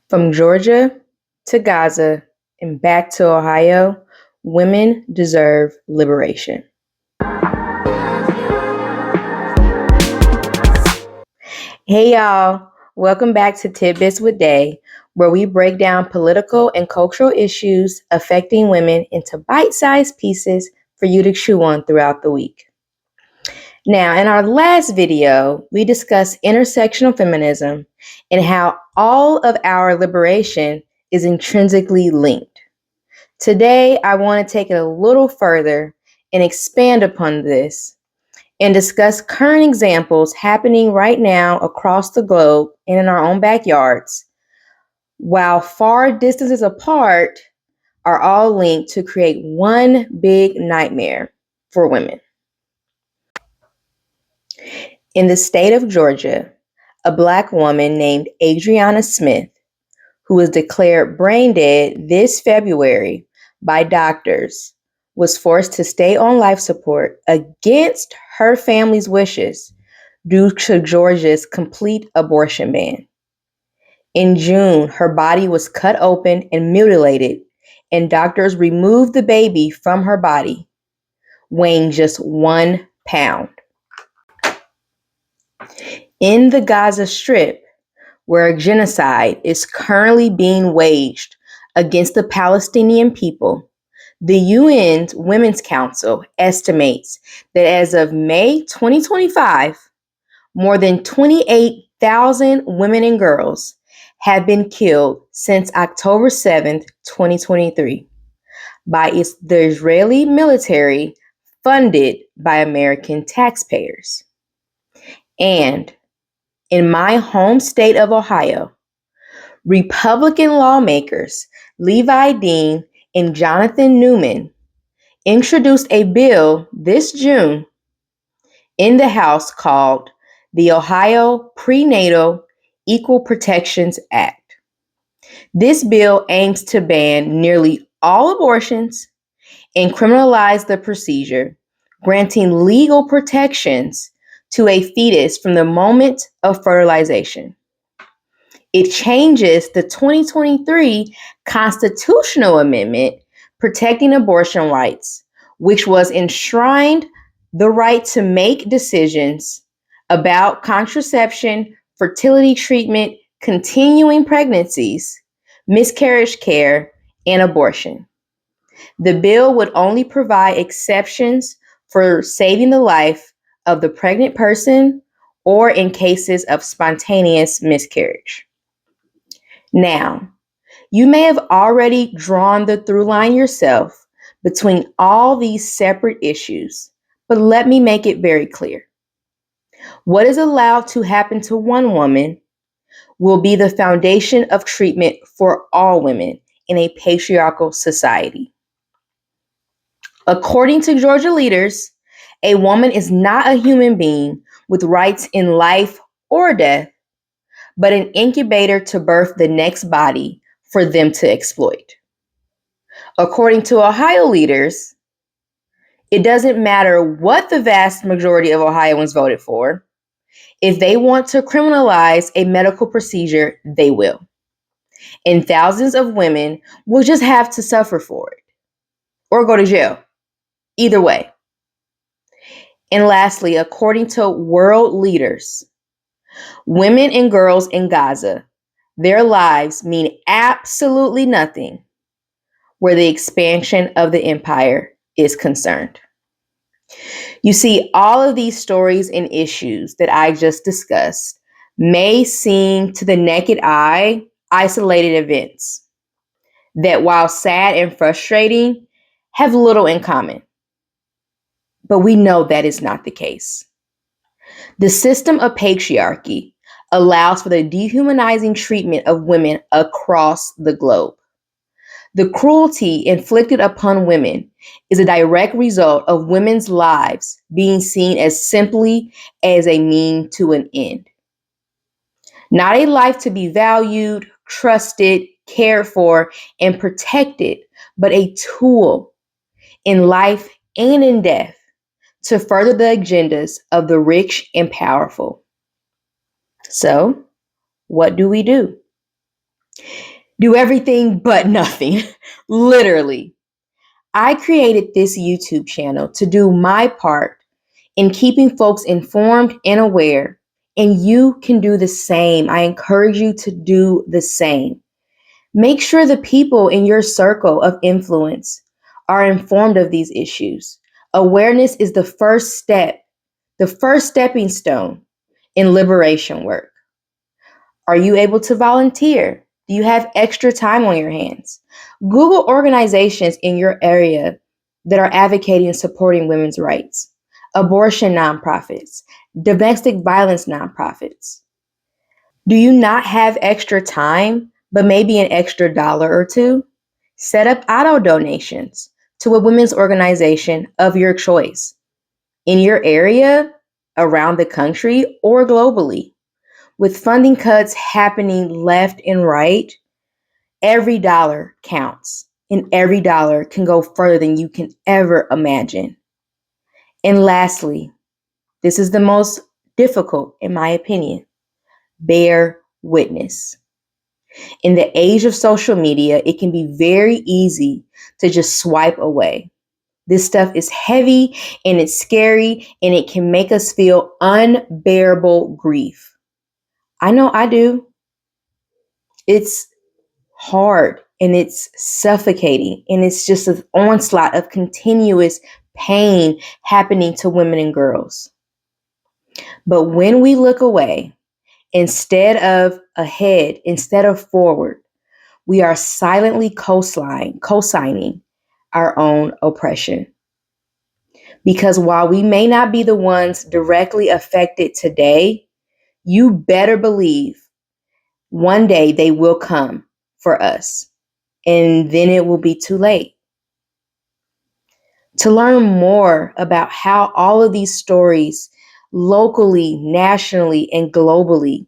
From Georgia to Gaza and back to Ohio, women deserve liberation. Hey y'all, welcome back to Tidbits with Day, where we break down political and cultural issues affecting women into bite-sized pieces for you to chew on throughout the week. Now, in our last video, we discussed intersectional feminism and how all of our liberation is intrinsically linked. Today, I want to take it a little further and expand upon this and discuss current examples happening right now across the globe and in our own backyards, while far distances apart are all linked to create one big nightmare for women. In the state of Georgia, a Black woman named Adriana Smith, who was declared brain dead this February by doctors, was forced to stay on life support against her family's wishes due to Georgia's complete abortion ban. In June, her body was cut open and mutilated, and doctors removed the baby from her body, weighing just 1 pound. In the Gaza Strip, where a genocide is currently being waged against the Palestinian people, the UN's Women's Council estimates that as of May 2025, more than 28,000 women and girls have been killed since October 7th, 2023, by the Israeli military funded by American taxpayers. And in my home state of Ohio, Republican lawmakers Levi Dean and Jonathan Newman introduced a bill this June in the House called the Ohio Prenatal Equal Protections Act. This bill aims to ban nearly all abortions and criminalize the procedure, granting legal protections to a fetus from the moment of fertilization. It changes the 2023 constitutional amendment protecting abortion rights, which was enshrined the right to make decisions about contraception, fertility treatment, continuing pregnancies, miscarriage care, and abortion. The bill would only provide exceptions for saving the life of the pregnant person or in cases of spontaneous miscarriage. Now, you may have already drawn the through line yourself between all these separate issues, but let me make it very clear. What is allowed to happen to one woman will be the foundation of treatment for all women in a patriarchal society. According to Georgia leaders, a woman is not a human being with rights in life or death, but an incubator to birth the next body for them to exploit. According to Ohio leaders, it doesn't matter what the vast majority of Ohioans voted for. If they want to criminalize a medical procedure, they will. And thousands of women will just have to suffer for it or go to jail. Either way. And lastly, according to world leaders, women and girls in Gaza, their lives mean absolutely nothing where the expansion of the empire is concerned. You see, all of these stories and issues that I just discussed may seem to the naked eye isolated events that, while sad and frustrating, have little in common. But we know that is not the case. The system of patriarchy allows for the dehumanizing treatment of women across the globe. The cruelty inflicted upon women is a direct result of women's lives being seen as simply as a mean to an end. Not a life to be valued, trusted, cared for, and protected, but a tool in life and in death to further the agendas of the rich and powerful. So, what do we do? do everything but nothing. Literally. I created this YouTube channel to do my part in keeping folks informed and aware, and you can do the same. I encourage you to do the same. Make sure the people in your circle of influence are informed of these issues. Awareness is the first step, the first stepping stone in liberation work. Are you able to volunteer? Do you have extra time on your hands? Google organizations in your area that are advocating and supporting women's rights, abortion nonprofits, domestic violence nonprofits. Do you not have extra time, but maybe an extra dollar or two? Set up auto donations to a women's organization of your choice in your area, around the country, or globally. With funding cuts happening left and right, every dollar counts, and every dollar can go further than you can ever imagine. And lastly, this is the most difficult, in my opinion, bear witness. In the age of social media, it can be very easy to just swipe away. This stuff is heavy and it's scary and it can make us feel unbearable grief. I know I do. It's hard and it's suffocating and it's just an onslaught of continuous pain happening to women and girls. But when we look away, instead of ahead, instead of forward, we are silently co-signing our own oppression. Because while we may not be the ones directly affected today, you better believe one day they will come for us. And then it will be too late. To learn more about how all of these stories, locally, nationally, and globally,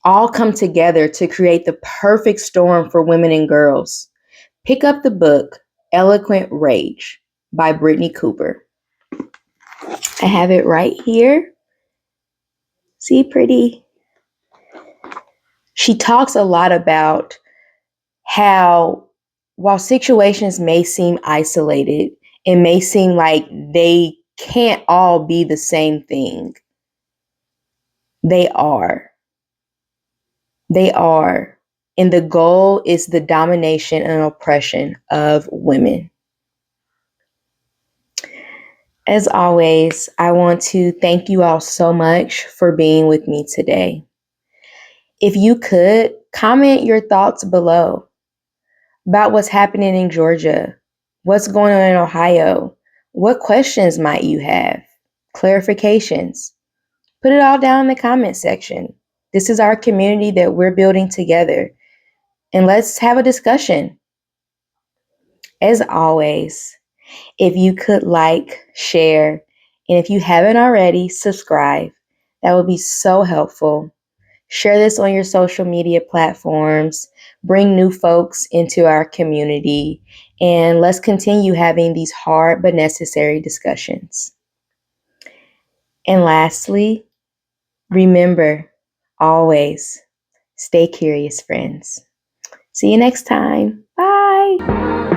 all come together to create the perfect storm for women and girls, pick up the book Eloquent Rage by Brittany Cooper. I have it right here. See, pretty. She talks a lot about how while situations may seem isolated, it may seem like they can't all be the same thing. They are. They are. And the goal is the domination and oppression of women. As always, I want to thank you all so much for being with me today. If you could, comment your thoughts below about what's happening in Georgia, what's going on in Ohio, what questions might you have, clarifications. Put it all down in the comment section. This is our community that we're building together, and let's have a discussion. As always, if you could like, share, and if you haven't already, subscribe. That would be so helpful. Share this on your social media platforms. Bring new folks into our community. And let's continue having these hard but necessary discussions. And lastly, remember, always stay curious, friends. See you next time. Bye.